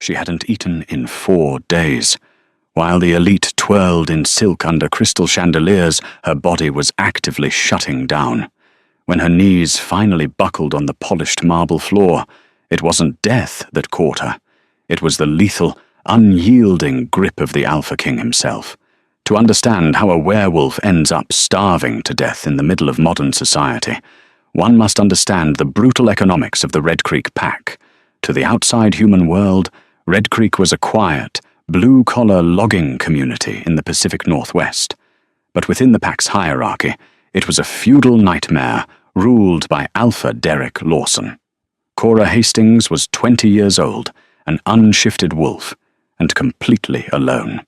She hadn't eaten in 4 days. While the elite twirled in silk under crystal chandeliers, her body was actively shutting down. When her knees finally buckled on the polished marble floor, it wasn't death that caught her. It was the lethal, unyielding grip of the Alpha King himself. To understand how a werewolf ends up starving to death in the middle of modern society, one must understand the brutal economics of the Red Creek Pack. To the outside human world, Red Creek was a quiet, blue-collar logging community in the Pacific Northwest. But within the Pack's hierarchy, it was a feudal nightmare ruled by Alpha Derek Lawson. Cora Hastings was 20 years old, an unshifted wolf, and completely alone.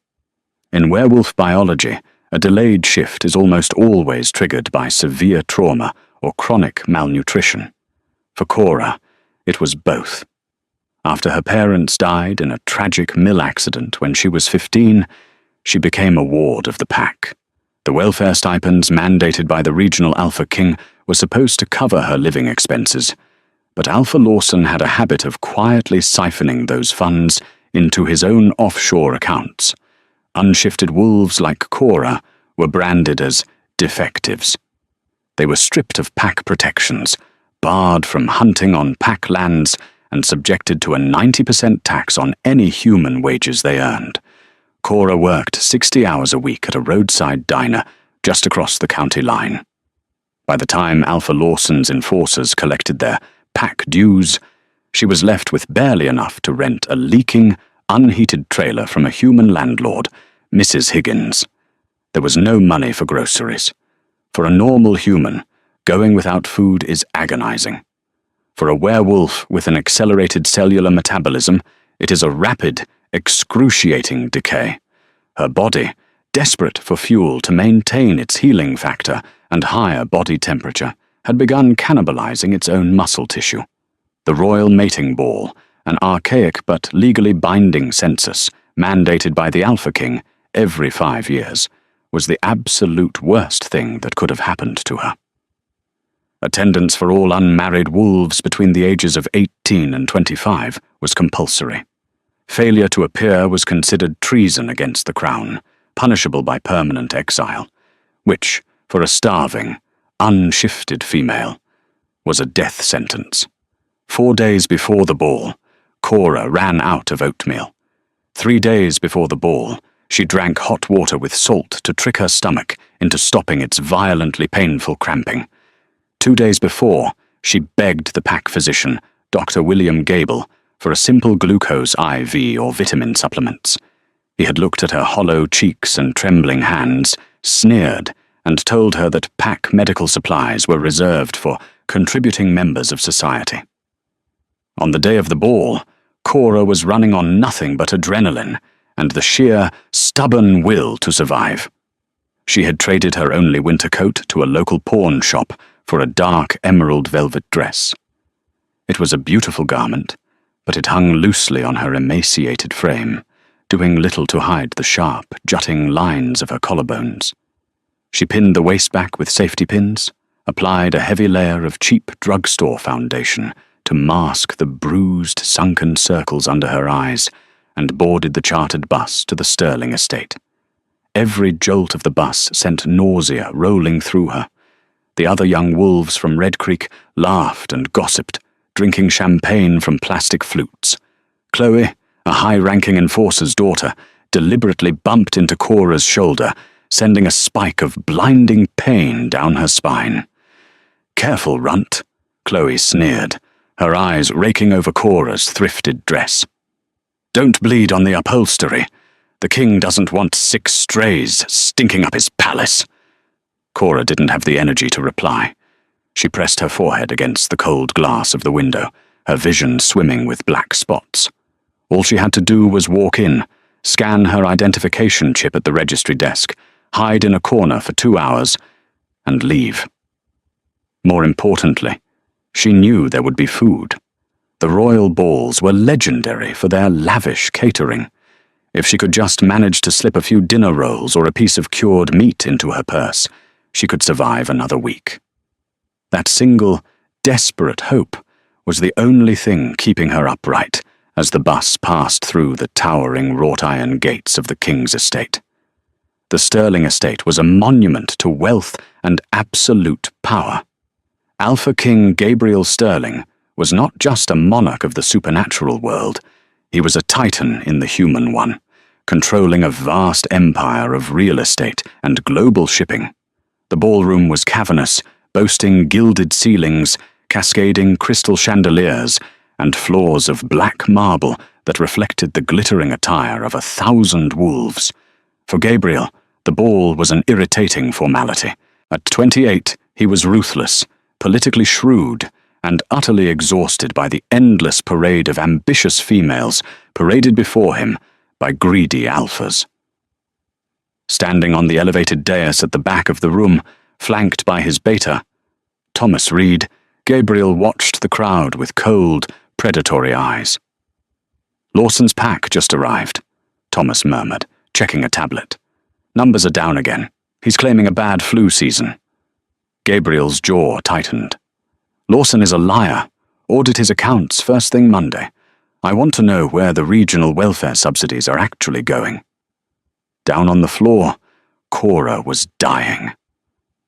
In werewolf biology, a delayed shift is almost always triggered by severe trauma or chronic malnutrition. For Cora, it was both. After her parents died in a tragic mill accident when she was 15, she became a ward of the Pack. The welfare stipends mandated by the regional Alpha King were supposed to cover her living expenses, but Alpha Lawson had a habit of quietly siphoning those funds into his own offshore accounts. Unshifted wolves like Cora were branded as defectives. They were stripped of Pack protections, barred from hunting on Pack lands, and subjected to a 90% tax on any human wages they earned. Cora worked 60 hours a week at a roadside diner just across the county line. By the time Alpha Lawson's enforcers collected their Pack dues, she was left with barely enough to rent a leaking, unheated trailer from a human landlord, Mrs. Higgins. There was no money for groceries. For a normal human, going without food is agonizing. For a werewolf with an accelerated cellular metabolism, it is a rapid, excruciating decay. Her body, desperate for fuel to maintain its healing factor and higher body temperature, had begun cannibalizing its own muscle tissue. The royal mating ball, an archaic but legally binding census mandated by the Alpha King every 5 years, was the absolute worst thing that could have happened to her. Attendance for all unmarried wolves between the ages of 18 and 25 was compulsory. Failure to appear was considered treason against the crown, punishable by permanent exile, which, for a starving, unshifted female, was a death sentence. 4 days before the ball, Cora ran out of oatmeal. 3 days before the ball, she drank hot water with salt to trick her stomach into stopping its violently painful cramping. 2 days before, she begged the Pack physician, Dr. William Gable, for a simple glucose IV or vitamin supplements. He had looked at her hollow cheeks and trembling hands, sneered, and told her that Pack medical supplies were reserved for contributing members of society. On the day of the ball, Cora was running on nothing but adrenaline and the sheer, stubborn will to survive. She had traded her only winter coat to a local pawn shop for a dark emerald velvet dress. It was a beautiful garment, but it hung loosely on her emaciated frame, doing little to hide the sharp, jutting lines of her collarbones. She pinned the waist back with safety pins, applied a heavy layer of cheap drugstore foundation to mask the bruised, sunken circles under her eyes, and boarded the chartered bus to the Sterling estate. Every jolt of the bus sent nausea rolling through her. The other young wolves from Red Creek laughed and gossiped, drinking champagne from plastic flutes. Chloe, a high-ranking enforcer's daughter, deliberately bumped into Cora's shoulder, sending a spike of blinding pain down her spine. "Careful, runt," Chloe sneered, her eyes raking over Cora's thrifted dress. "Don't bleed on the upholstery. The king doesn't want 6 strays stinking up his palace." Cora didn't have the energy to reply. She pressed her forehead against the cold glass of the window, her vision swimming with black spots. All she had to do was walk in, scan her identification chip at the registry desk, hide in a corner for 2 hours, and leave. More importantly, she knew there would be food. The royal balls were legendary for their lavish catering. If she could just manage to slip a few dinner rolls or a piece of cured meat into her purse, she could survive another week. That single, desperate hope was the only thing keeping her upright as the bus passed through the towering wrought-iron gates of the king's estate. The Sterling estate was a monument to wealth and absolute power. Alpha King Gabriel Sterling was not just a monarch of the supernatural world, he was a titan in the human one, controlling a vast empire of real estate and global shipping. The ballroom was cavernous, boasting gilded ceilings, cascading crystal chandeliers, and floors of black marble that reflected the glittering attire of 1,000 wolves. For Gabriel, the ball was an irritating formality. At 28, he was ruthless, politically shrewd, and utterly exhausted by the endless parade of ambitious females paraded before him by greedy alphas. Standing on the elevated dais at the back of the room, flanked by his beta, Thomas Reed, Gabriel watched the crowd with cold, predatory eyes. "Lawson's pack just arrived," Thomas murmured, checking a tablet. "Numbers are down again. He's claiming a bad flu season." Gabriel's jaw tightened. "Lawson is a liar. Audit his accounts first thing Monday. I want to know where the regional welfare subsidies are actually going." Down on the floor, Cora was dying.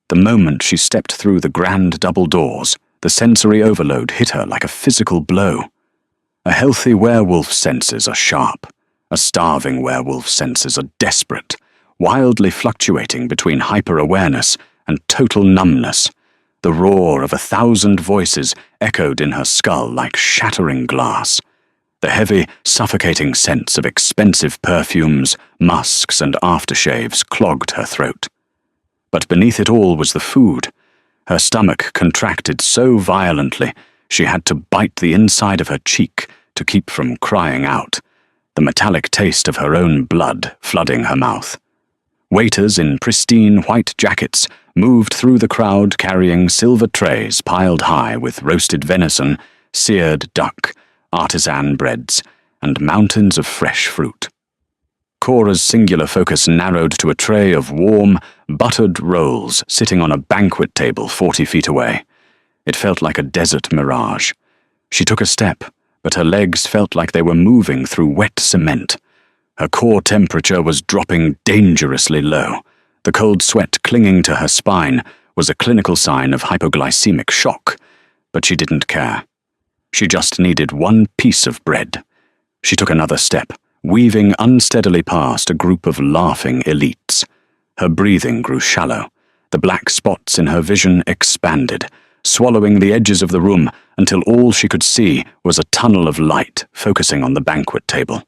The moment she stepped through the grand double doors, the sensory overload hit her like a physical blow. A healthy werewolf's senses are sharp. A starving werewolf's senses are desperate, wildly fluctuating between hyper-awareness and total numbness. The roar of 1,000 voices echoed in her skull like shattering glass. The heavy, suffocating scents of expensive perfumes, musks, and aftershaves clogged her throat. But beneath it all was the food. Her stomach contracted so violently she had to bite the inside of her cheek to keep from crying out, the metallic taste of her own blood flooding her mouth. Waiters in pristine white jackets moved through the crowd carrying silver trays piled high with roasted venison, seared duck, artisan breads, and mountains of fresh fruit. Cora's singular focus narrowed to a tray of warm, buttered rolls sitting on a banquet table 40 feet away. It felt like a desert mirage. She took a step, but her legs felt like they were moving through wet cement. Her core temperature was dropping dangerously low. The cold sweat clinging to her spine was a clinical sign of hypoglycemic shock, but she didn't care. She just needed one piece of bread. She took another step, weaving unsteadily past a group of laughing elites. Her breathing grew shallow. The black spots in her vision expanded, swallowing the edges of the room until all she could see was a tunnel of light focusing on the banquet table.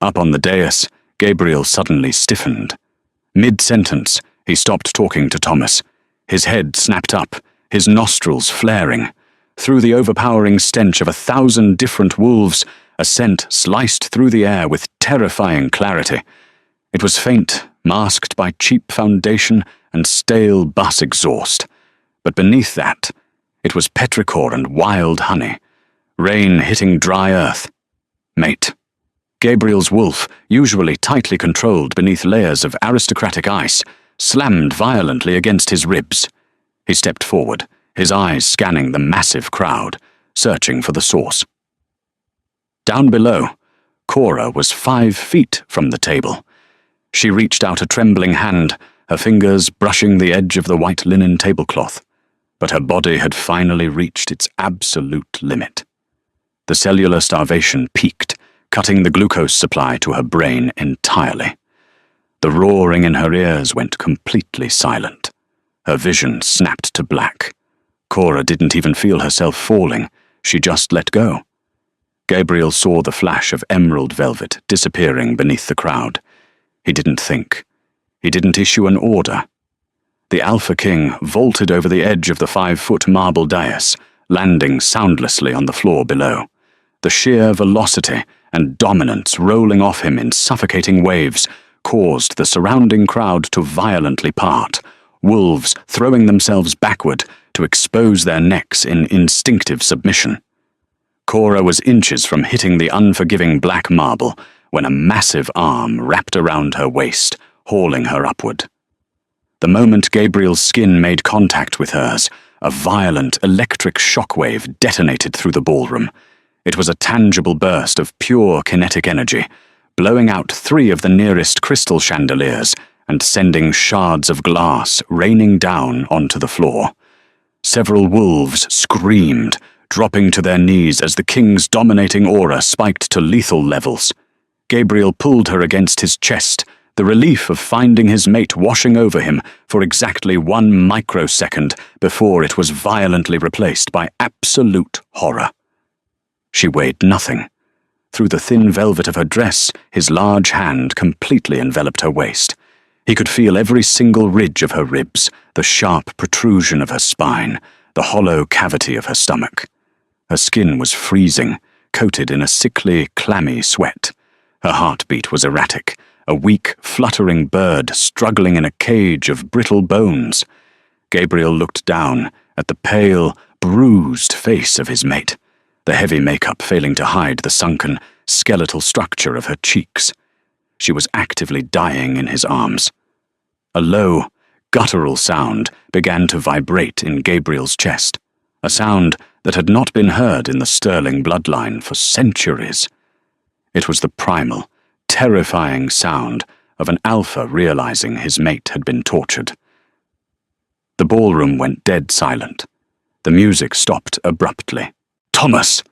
Up on the dais, Gabriel suddenly stiffened. Mid-sentence, he stopped talking to Thomas. His head snapped up, his nostrils flaring. Through the overpowering stench of 1,000 different wolves, a scent sliced through the air with terrifying clarity. It was faint, masked by cheap foundation and stale bus exhaust. But beneath that, it was petrichor and wild honey. Rain hitting dry earth. Mate. Gabriel's wolf, usually tightly controlled beneath layers of aristocratic ice, slammed violently against his ribs. He stepped forward, his eyes scanning the massive crowd, searching for the source. Down below, Cora was 5 feet from the table. She reached out a trembling hand, her fingers brushing the edge of the white linen tablecloth. But her body had finally reached its absolute limit. The cellular starvation peaked, cutting the glucose supply to her brain entirely. The roaring in her ears went completely silent. Her vision snapped to black. Cora didn't even feel herself falling. She just let go. Gabriel saw the flash of emerald velvet disappearing beneath the crowd. He didn't think. He didn't issue an order. The Alpha King vaulted over the edge of the 5-foot marble dais, landing soundlessly on the floor below. The sheer velocity and dominance rolling off him in suffocating waves caused the surrounding crowd to violently part, wolves throwing themselves backward to expose their necks in instinctive submission. Cora was inches from hitting the unforgiving black marble when a massive arm wrapped around her waist, hauling her upward. The moment Gabriel's skin made contact with hers, a violent electric shockwave detonated through the ballroom. It was a tangible burst of pure kinetic energy, blowing out 3 of the nearest crystal chandeliers and sending shards of glass raining down onto the floor. Several wolves screamed, dropping to their knees as the king's dominating aura spiked to lethal levels. Gabriel pulled her against his chest, the relief of finding his mate washing over him for exactly 1 microsecond before it was violently replaced by absolute horror. She weighed nothing. Through the thin velvet of her dress, his large hand completely enveloped her waist. He could feel every single ridge of her ribs, the sharp protrusion of her spine, the hollow cavity of her stomach. Her skin was freezing, coated in a sickly, clammy sweat. Her heartbeat was erratic, a weak, fluttering bird struggling in a cage of brittle bones. Gabriel looked down at the pale, bruised face of his mate, the heavy makeup failing to hide the sunken, skeletal structure of her cheeks. She was actively dying in his arms. A low, guttural sound began to vibrate in Gabriel's chest, a sound that had not been heard in the Sterling bloodline for centuries. It was the primal, terrifying sound of an alpha realizing his mate had been tortured. The ballroom went dead silent. The music stopped abruptly. "Thomas!"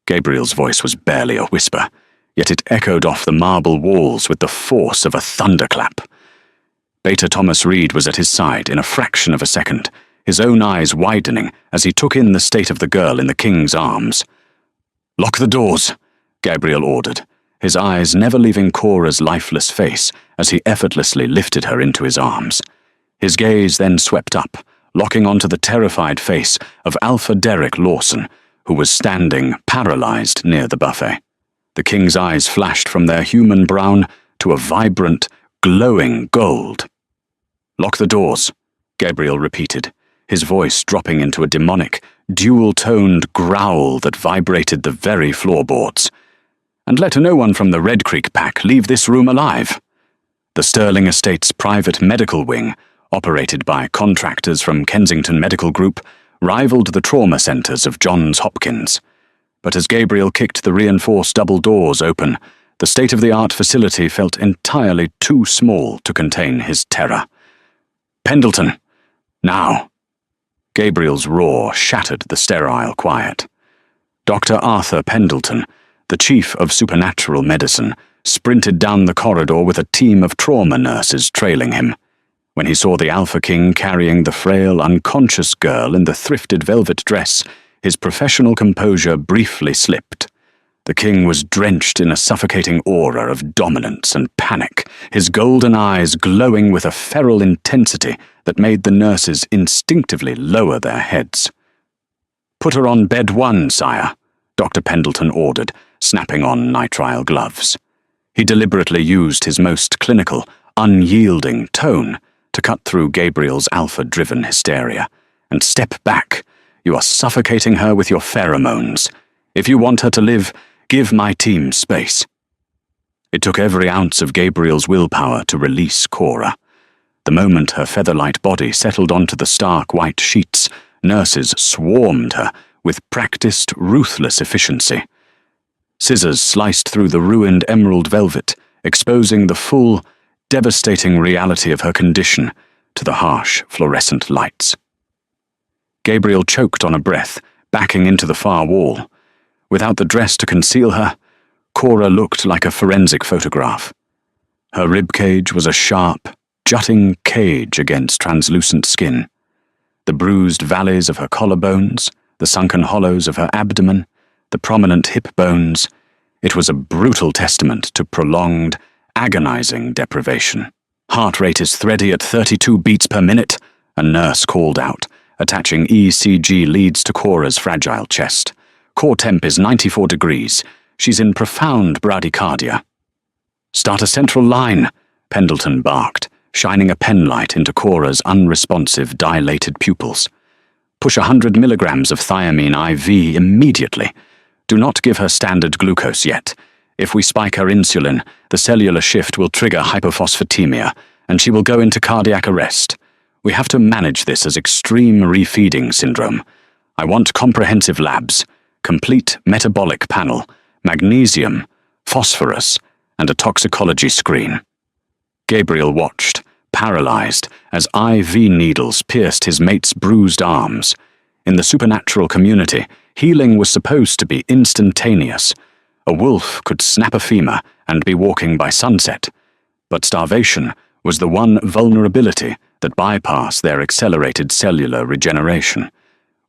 Gabriel's voice was barely a whisper, yet it echoed off the marble walls with the force of a thunderclap. Beta Thomas Reed was at his side in a fraction of a second, his own eyes widening as he took in the state of the girl in the king's arms. "Lock the doors," Gabriel ordered, his eyes never leaving Cora's lifeless face as he effortlessly lifted her into his arms. His gaze then swept up, locking onto the terrified face of Alpha Derek Lawson, who was standing paralyzed near the buffet. The king's eyes flashed from their human brown to a vibrant, glowing gold. "Lock the doors," Gabriel repeated, his voice dropping into a demonic, dual-toned growl that vibrated the very floorboards. "And let no one from the Red Creek pack leave this room alive." The Sterling Estate's private medical wing, operated by contractors from Kensington Medical Group, rivaled the trauma centers of Johns Hopkins. But as Gabriel kicked the reinforced double doors open, the state-of-the-art facility felt entirely too small to contain his terror. "Pendleton! Now!" Gabriel's roar shattered the sterile quiet. Dr. Arthur Pendleton, the chief of supernatural medicine, sprinted down the corridor with a team of trauma nurses trailing him. When he saw the Alpha King carrying the frail, unconscious girl in the thrifted velvet dress, his professional composure briefly slipped. The king was drenched in a suffocating aura of dominance and panic, his golden eyes glowing with a feral intensity that made the nurses instinctively lower their heads. "Put her on bed 1, sire," Dr. Pendleton ordered, snapping on nitrile gloves. He deliberately used his most clinical, unyielding tone to cut through Gabriel's alpha-driven hysteria. "And step back. You are suffocating her with your pheromones. If you want her to live, give my team space." It took every ounce of Gabriel's willpower to release Cora. The moment her feather-light body settled onto the stark white sheets, nurses swarmed her with practiced, ruthless efficiency. Scissors sliced through the ruined emerald velvet, exposing the full, devastating reality of her condition to the harsh, fluorescent lights. Gabriel choked on a breath, backing into the far wall. Without the dress to conceal her, Cora looked like a forensic photograph. Her ribcage was a sharp, jutting cage against translucent skin. The bruised valleys of her collarbones, the sunken hollows of her abdomen, the prominent hip bones, it was a brutal testament to prolonged, agonizing deprivation. "Heart rate is thready at 32 beats per minute," a nurse called out, attaching ECG leads to Cora's fragile chest. "Core temp is 94 degrees. She's in profound bradycardia." "Start a central line," Pendleton barked, shining a penlight into Cora's unresponsive, dilated pupils. "Push 100 milligrams of thiamine IV immediately. Do not give her standard glucose yet. If we spike her insulin, the cellular shift will trigger hypophosphatemia, and she will go into cardiac arrest. We have to manage this as extreme refeeding syndrome. I want comprehensive labs. complete metabolic panel, magnesium, phosphorus, and a toxicology screen. Gabriel watched, paralyzed, as IV needles pierced his mate's bruised arms. In the supernatural community, healing was supposed to be instantaneous. A wolf could snap a femur and be walking by sunset, but starvation was the one vulnerability that bypassed their accelerated cellular regeneration.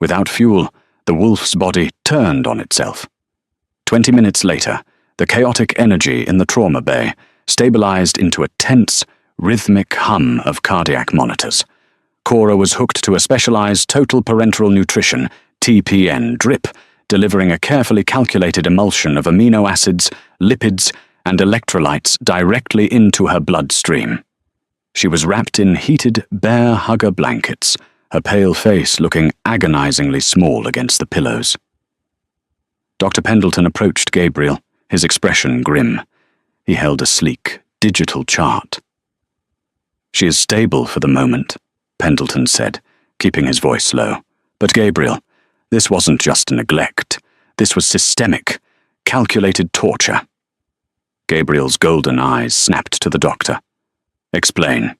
Without fuel, the wolf's body turned on itself. 20 minutes later, the chaotic energy in the trauma bay stabilized into a tense, rhythmic hum of cardiac monitors. Cora was hooked to a specialized total parenteral nutrition (TPN) drip, delivering a carefully calculated emulsion of amino acids, lipids, and electrolytes directly into her bloodstream. She was wrapped in heated, bear hugger blankets, her pale face looking agonizingly small against the pillows. Dr. Pendleton approached Gabriel, his expression grim. He held a sleek, digital chart. "She is stable for the moment," Pendleton said, keeping his voice low. "But Gabriel, this wasn't just neglect. This was systemic, calculated torture." Gabriel's golden eyes snapped to the doctor. "Explain."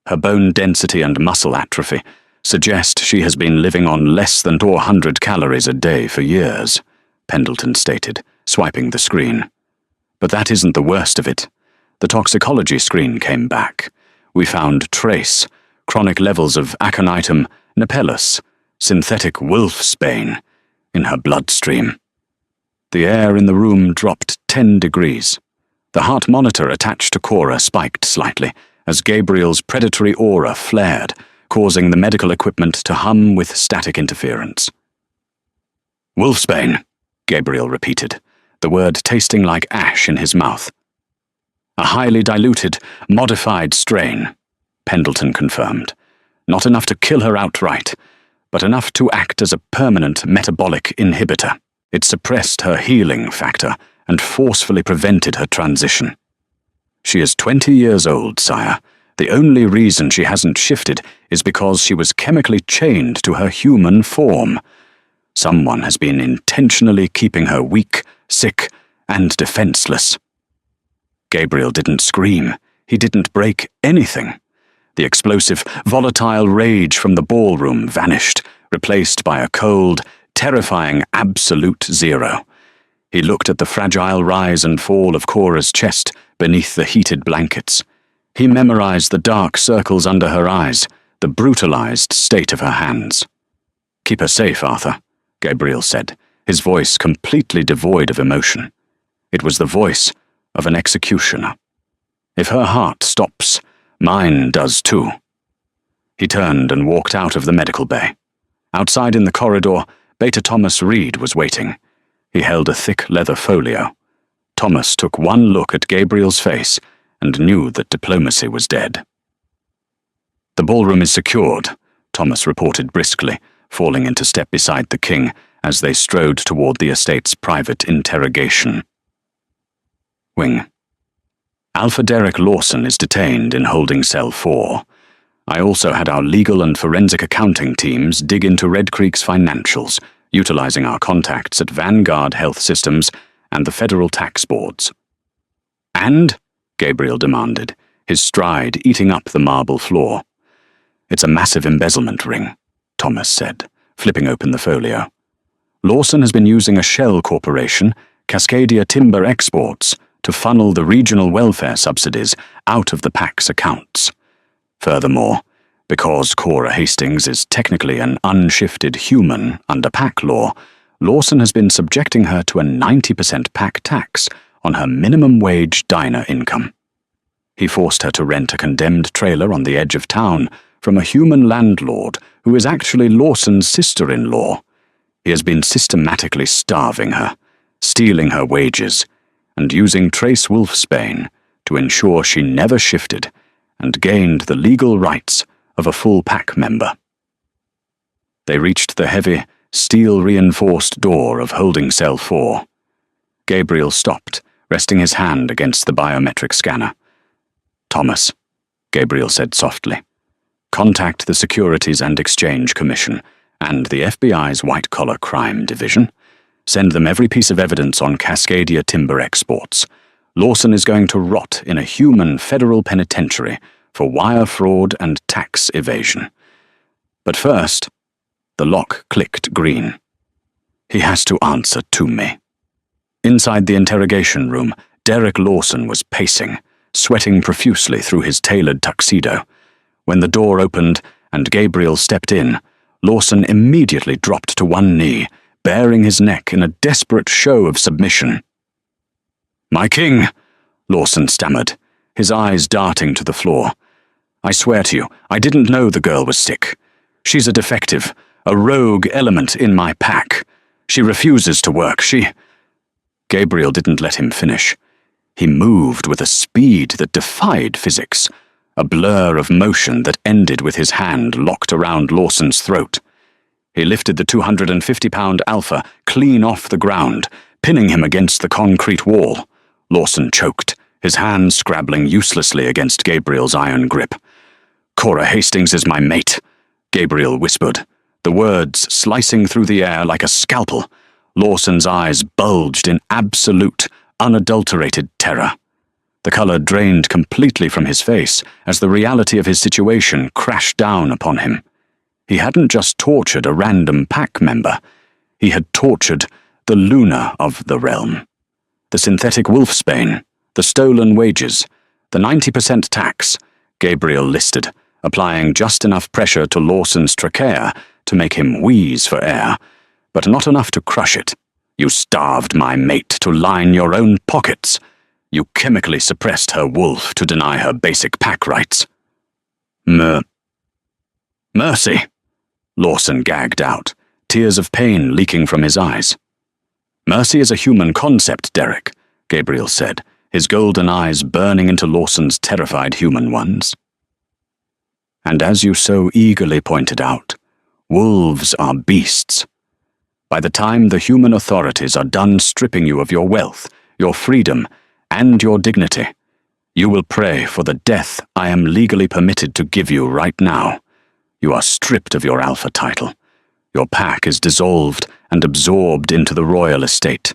"Her bone density and muscle atrophy suggest she has been living on less than 400 calories a day for years," Pendleton stated, swiping the screen. "But that isn't the worst of it. The toxicology screen came back. We found trace, chronic levels of Aconitum napellus, synthetic wolfsbane, in her bloodstream." The air in the room dropped 10 degrees. The heart monitor attached to Cora spiked slightly as Gabriel's predatory aura flared, causing the medical equipment to hum with static interference. "Wolfsbane," Gabriel repeated, the word tasting like ash in his mouth. "A highly diluted, modified strain," Pendleton confirmed. "Not enough to kill her outright, but enough to act as a permanent metabolic inhibitor. It suppressed her healing factor and forcefully prevented her transition. She is 20 years old, sire. The only reason she hasn't shifted is because she was chemically chained to her human form. Someone has been intentionally keeping her weak, sick, and defenseless." Gabriel didn't scream. He didn't break anything. The explosive, volatile rage from the ballroom vanished, replaced by a cold, terrifying absolute zero. He looked at the fragile rise and fall of Cora's chest beneath the heated blankets. He memorized the dark circles under her eyes, the brutalized state of her hands. "Keep her safe, Arthur," Gabriel said, his voice completely devoid of emotion. It was the voice of an executioner. "If her heart stops, mine does too." He turned and walked out of the medical bay. Outside in the corridor, Beta Thomas Reed was waiting. He held a thick leather folio. Thomas took one look at Gabriel's face and knew that diplomacy was dead. "The ballroom is secured," Thomas reported briskly, falling into step beside the king as they strode toward the estate's private interrogation wing. "Alpha Derek Lawson is detained in holding cell 4. I also had our legal and forensic accounting teams dig into Red Creek's financials, utilizing our contacts at Vanguard Health Systems and the federal tax boards." "And?" Gabriel demanded, his stride eating up the marble floor. "It's a massive embezzlement ring," Thomas said, flipping open the folio. "Lawson has been using a shell corporation, Cascadia Timber Exports, to funnel the regional welfare subsidies out of the PAC's accounts. Furthermore, because Cora Hastings is technically an unshifted human under PAC law, Lawson has been subjecting her to a 90% PAC tax on her minimum wage diner income. He forced her to rent a condemned trailer on the edge of town from a human landlord who is actually Lawson's sister-in-law. He has been systematically starving her, stealing her wages, and using trace wolfsbane to ensure she never shifted and gained the legal rights of a full PAC member." They reached the heavy, steel-reinforced door of holding cell 4. Gabriel stopped, resting his hand against the biometric scanner. "Thomas," Gabriel said softly, "contact the Securities and Exchange Commission and the FBI's White-Collar Crime Division. Send them every piece of evidence on Cascadia timber exports. Lawson is going to rot in a human federal penitentiary for wire fraud and tax evasion. But first, the lock clicked green. He has to answer to me. Inside the interrogation room, Derek Lawson was pacing, sweating profusely through his tailored tuxedo. When the door opened and Gabriel stepped in, Lawson immediately dropped to one knee, baring his neck in a desperate show of submission. "My king," Lawson stammered, his eyes darting to the floor. "I swear to you, I didn't know the girl was sick. She's a defective, a rogue element in my pack. She refuses to work, Gabriel didn't let him finish. He moved with a speed that defied physics, a blur of motion that ended with his hand locked around Lawson's throat. He lifted the 250-pound Alpha clean off the ground, pinning him against the concrete wall. Lawson choked, his hands scrabbling uselessly against Gabriel's iron grip. "Cora Hastings is my mate," Gabriel whispered, the words slicing through the air like a scalpel. Lawson's eyes bulged in absolute, unadulterated terror. The color drained completely from his face as the reality of his situation crashed down upon him. He hadn't just tortured a random pack member. He had tortured the Luna of the realm. The synthetic wolfsbane, the stolen wages, the 90% tax, Gabriel listed, applying just enough pressure to Lawson's trachea to make him wheeze for air, but not enough to crush it. "You starved my mate to line your own pockets. You chemically suppressed her wolf to deny her basic pack rights." Mercy," Lawson gagged out, tears of pain leaking from his eyes. "Mercy is a human concept, Derek," Gabriel said, his golden eyes burning into Lawson's terrified human ones. "And as you so eagerly pointed out, wolves are beasts. By the time the human authorities are done stripping you of your wealth, your freedom, and your dignity, you will pray for the death I am legally permitted to give you right now. You are stripped of your Alpha title. Your pack is dissolved and absorbed into the royal estate.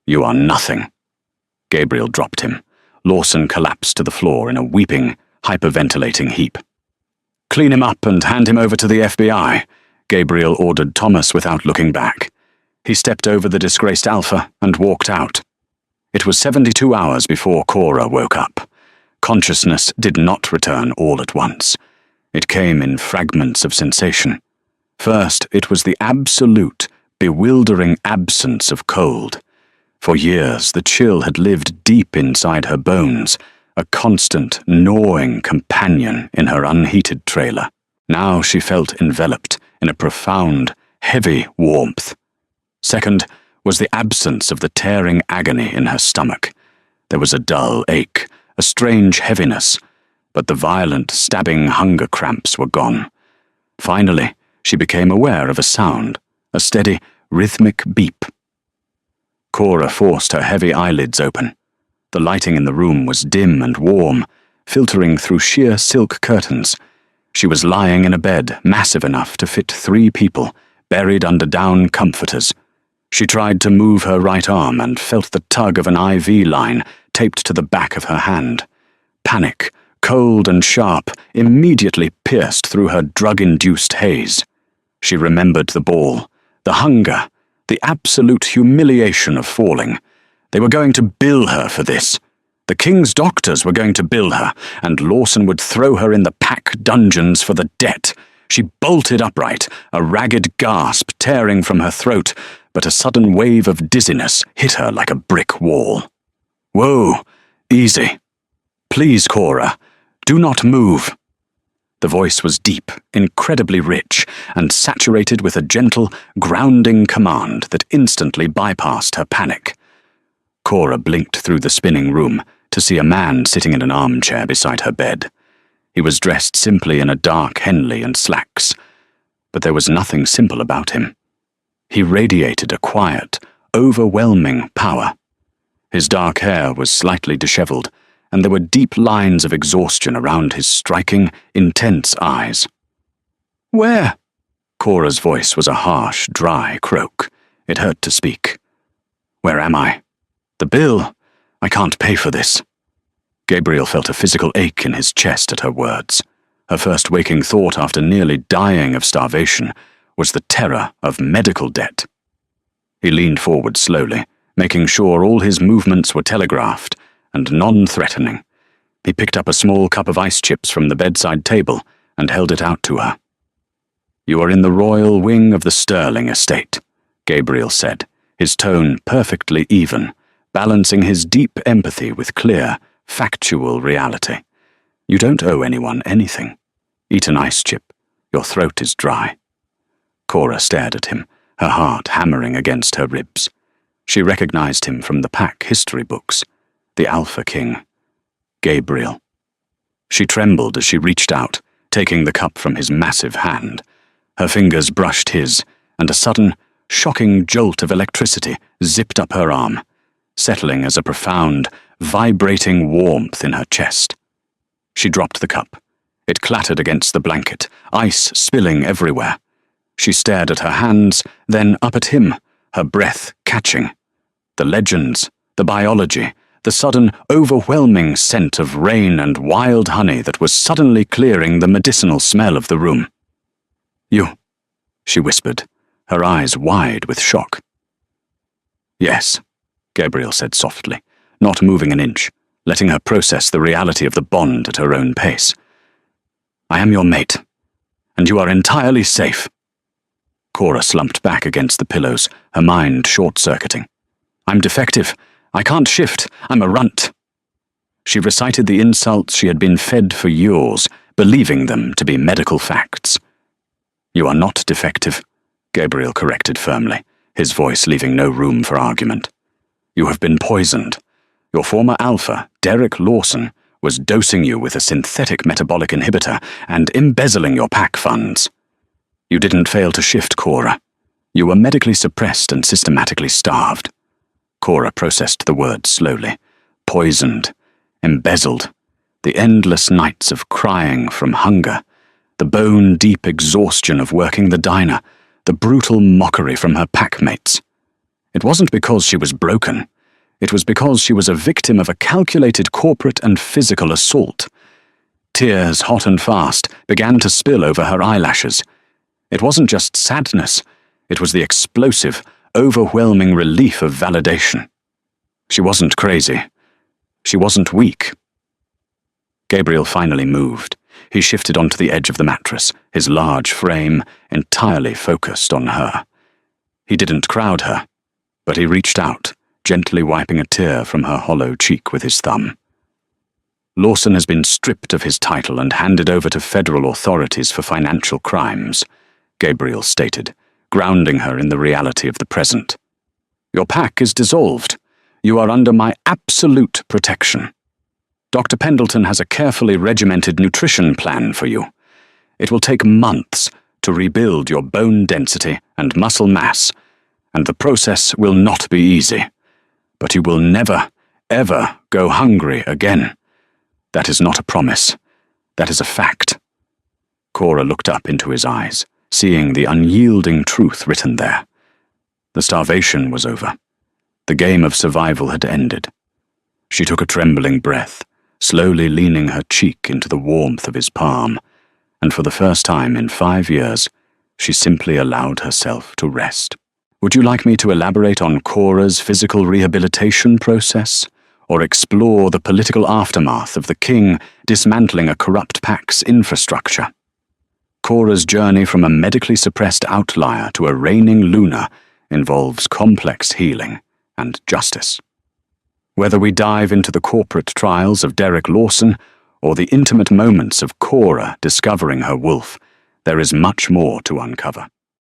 You are nothing." Gabriel dropped him. Lawson collapsed to the floor in a weeping, hyperventilating heap. "Clean him up and hand him over to the FBI," Gabriel ordered Thomas without looking back. He stepped over the disgraced Alpha and walked out. It was 72 hours before Cora woke up. Consciousness did not return all at once. It came in fragments of sensation. First, it was the absolute, bewildering absence of cold. For years, the chill had lived deep inside her bones, a constant, gnawing companion in her unheated trailer. Now she felt enveloped in a profound, heavy warmth. Second was the absence of the tearing agony in her stomach. There was a dull ache, a strange heaviness, but the violent, stabbing hunger cramps were gone. Finally, she became aware of a sound, a steady, rhythmic beep. Cora forced her heavy eyelids open. The lighting in the room was dim and warm, filtering through sheer silk curtains. She was lying in a bed massive enough to fit 3 people, buried under down comforters. She tried to move her right arm and felt the tug of an IV line taped to the back of her hand. Panic, cold and sharp, immediately pierced through her drug-induced haze. She remembered the ball, the hunger, the absolute humiliation of falling. They were going to bill her for this. The king's doctors were going to bill her, and Lawson would throw her in the pack dungeons for the debt. She bolted upright, a ragged gasp tearing from her throat, but a sudden wave of dizziness hit her like a brick wall. "Whoa, easy. Please, Cora, do not move." The voice was deep, incredibly rich, and saturated with a gentle, grounding command that instantly bypassed her panic. Cora blinked through the spinning room to see a man sitting in an armchair beside her bed. He was dressed simply in a dark Henley and slacks, but there was nothing simple about him. He radiated a quiet, overwhelming power. His dark hair was slightly disheveled, and there were deep lines of exhaustion around his striking, intense eyes. "Where?" Cora's voice was a harsh, dry croak. It hurt to speak. "Where am I? The bill! I can't pay for this." Gabriel felt a physical ache in his chest at her words. Her first waking thought after nearly dying of starvation was the terror of medical debt. He leaned forward slowly, making sure all his movements were telegraphed and non-threatening. He picked up a small cup of ice chips from the bedside table and held it out to her. "You are in the royal wing of the Sterling estate," Gabriel said, his tone perfectly even, balancing his deep empathy with clear, factual reality. "You don't owe anyone anything. Eat an ice chip. Your throat is dry." Cora stared at him, her heart hammering against her ribs. She recognized him from the Pack history books, the Alpha King. Gabriel. She trembled as she reached out, taking the cup from his massive hand. Her fingers brushed his, and a sudden, shocking jolt of electricity zipped up her arm, settling as a profound, vibrating warmth in her chest. She dropped the cup. It clattered against the blanket, ice spilling everywhere. She stared at her hands, then up at him, her breath catching. The legends, the biology, the sudden, overwhelming scent of rain and wild honey that was suddenly clearing the medicinal smell of the room. "You," she whispered, her eyes wide with shock. "Yes," Gabriel said softly, not moving an inch, letting her process the reality of the bond at her own pace. "I am your mate, and you are entirely safe." Cora slumped back against the pillows, her mind short-circuiting. "I'm defective. I can't shift. I'm a runt." She recited the insults she had been fed for years, believing them to be medical facts. "You are not defective," Gabriel corrected firmly, his voice leaving no room for argument. "You have been poisoned. Your former alpha, Derek Lawson, was dosing you with a synthetic metabolic inhibitor and embezzling your Pack funds. You didn't fail to shift, Cora. You were medically suppressed and systematically starved." Cora processed the words slowly. Poisoned, embezzled, the endless nights of crying from hunger, the bone-deep exhaustion of working the diner, the brutal mockery from her packmates. It wasn't because she was broken. It was because she was a victim of a calculated corporate and physical assault. Tears, hot and fast, began to spill over her eyelashes. It wasn't just sadness. It was the explosive, overwhelming relief of validation. She wasn't crazy. She wasn't weak. Gabriel finally moved. He shifted onto the edge of the mattress, his large frame entirely focused on her. He didn't crowd her, but he reached out, gently wiping a tear from her hollow cheek with his thumb. "Lawson has been stripped of his title and handed over to federal authorities for financial crimes," Gabriel stated, grounding her in the reality of the present. "Your Pack is dissolved. You are under my absolute protection. Dr. Pendleton has a carefully regimented nutrition plan for you. It will take months to rebuild your bone density and muscle mass, and the process will not be easy. But you will never, ever go hungry again. That is not a promise. That is a fact." Cora looked up into his eyes, seeing the unyielding truth written there. The starvation was over. The game of survival had ended. She took a trembling breath, slowly leaning her cheek into the warmth of his palm, and for the first time in 5 years, she simply allowed herself to rest. "Would you like me to elaborate on Cora's physical rehabilitation process, or explore the political aftermath of the king dismantling a corrupt Pack's infrastructure? Cora's journey from a medically suppressed outlier to a reigning Luna involves complex healing and justice. Whether we dive into the corporate trials of Derek Lawson or the intimate moments of Cora discovering her wolf, there is much more to uncover.